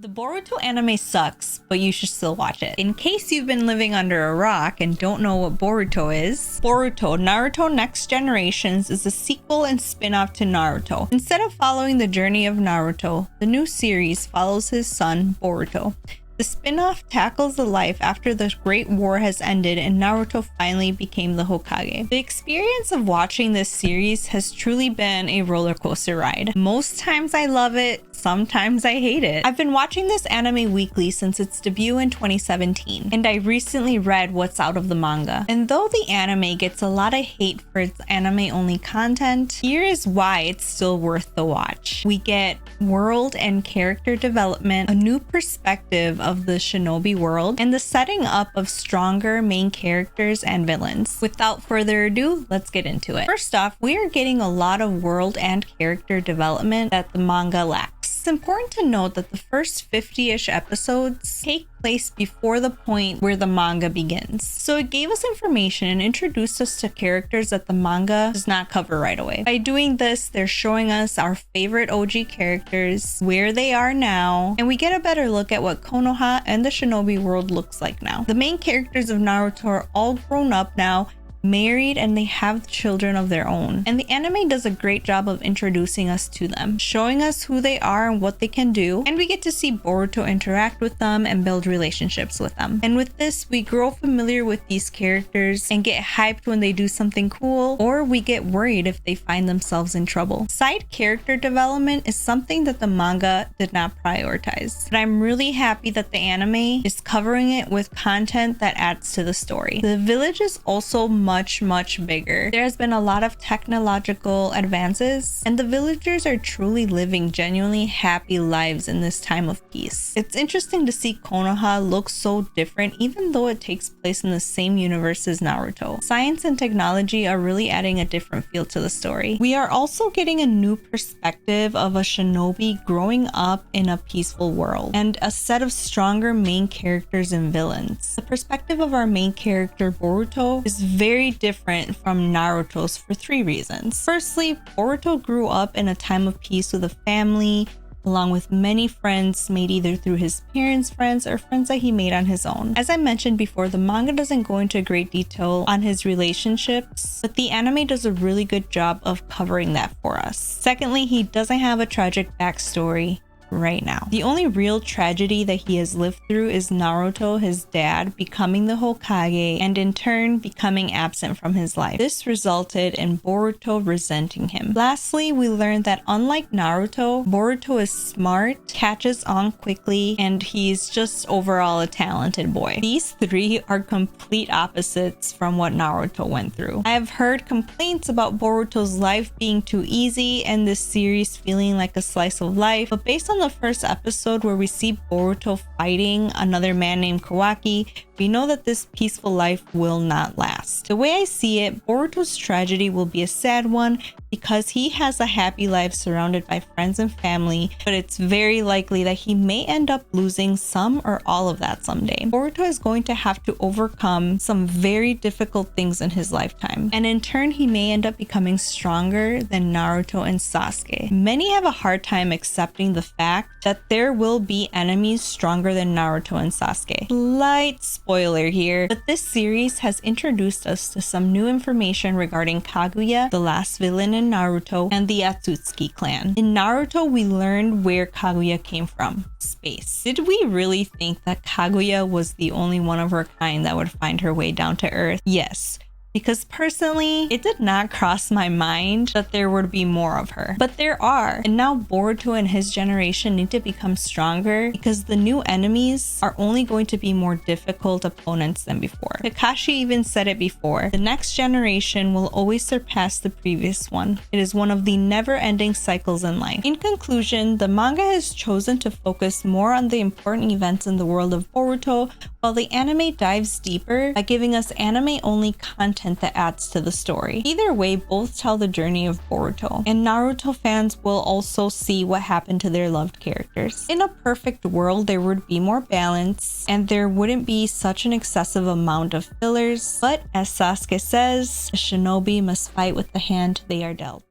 The Boruto anime sucks, but you should still watch it. In case you've been living under a rock and don't know what Boruto is, Boruto Naruto Next Generations is a sequel and spin-off to Naruto. Instead of following the journey of Naruto, the new series follows his son, Boruto. The spin-off tackles the life after the Great War has ended and Naruto finally became the Hokage. The experience of watching this series has truly been a roller coaster ride. Most times I love it, sometimes I hate it. I've been watching this anime weekly since its debut in 2017, and I recently read what's out of the manga. And though the anime gets a lot of hate for its anime-only content, here is why it's still worth the watch. We get world and character development, a new perspective of the shinobi world, and the setting up of stronger main characters and villains. Without further ado, let's get into it. First off, we are getting a lot of world and character development that the manga lacks. It's important to note that the first 50-ish episodes take place before the point where the manga begins. So it gave us information and introduced us to characters that the manga does not cover right away. By doing this, they're showing us our favorite OG characters, where they are now, and we get a better look at what Konoha and the shinobi world looks like now. The main characters of Naruto are all grown up now, married, and they have children of their own. And the anime does a great job of introducing us to them, showing us who they are and what they can do, and we get to see Boruto interact with them and build relationships with them. And with this, we grow familiar with these characters and get hyped when they do something cool, or we get worried if they find themselves in trouble. Side character development is something that the manga did not prioritize, but I'm really happy that the anime is covering it with content that adds to the story. The village is also much bigger. There has been a lot of technological advances, and the villagers are truly living genuinely happy lives in this time of peace. It's interesting to see Konoha look so different even though it takes place in the same universe as Naruto. Science and technology are really adding a different feel to the story. We are also getting a new perspective of a shinobi growing up in a peaceful world, and a set of stronger main characters and villains. The perspective of our main character Boruto is very different from Naruto's for three reasons. Firstly, Boruto grew up in a time of peace with a family, along with many friends made either through his parents' friends or friends that he made on his own. As I mentioned before, the manga doesn't go into great detail on his relationships, but the anime does a really good job of covering that for us. Secondly, he doesn't have a tragic backstory right now. The only real tragedy that he has lived through is Naruto, his dad, becoming the Hokage and in turn becoming absent from his life. This resulted in Boruto resenting him. Lastly, we learned that unlike Naruto, Boruto is smart, catches on quickly, and he's just overall a talented boy. These three are complete opposites from what Naruto went through. I have heard complaints about Boruto's life being too easy and this series feeling like a slice of life, but based on the first episode where we see Boruto fighting another man named Kawaki, we know that this peaceful life will not last. The way I see it, Boruto's tragedy will be a sad one because he has a happy life surrounded by friends and family, but it's very likely that he may end up losing some or all of that someday. Boruto is going to have to overcome some very difficult things in his lifetime, and in turn he may end up becoming stronger than Naruto and Sasuke. Many have a hard time accepting the fact that there will be enemies stronger than Naruto and Sasuke. Slight spoiler here, but this series has introduced us to some new information regarding Kaguya, the last villain in Naruto, and the Akatsuki clan. In Naruto, we learned where Kaguya came from: space. Did we really think that Kaguya was the only one of her kind that would find her way down to Earth? Yes. Because personally, it did not cross my mind that there would be more of her. But there are, and now Boruto and his generation need to become stronger because the new enemies are only going to be more difficult opponents than before. Kakashi even said it before, the next generation will always surpass the previous one. It is one of the never-ending cycles in life. In conclusion, the manga has chosen to focus more on the important events in the world of Boruto, while the anime dives deeper by giving us anime-only content that adds to the story. Either way, both tell the journey of Boruto, and Naruto fans will also see what happened to their loved characters. In a perfect world, there would be more balance, and there wouldn't be such an excessive amount of fillers, but as Sasuke says, a shinobi must fight with the hand they are dealt.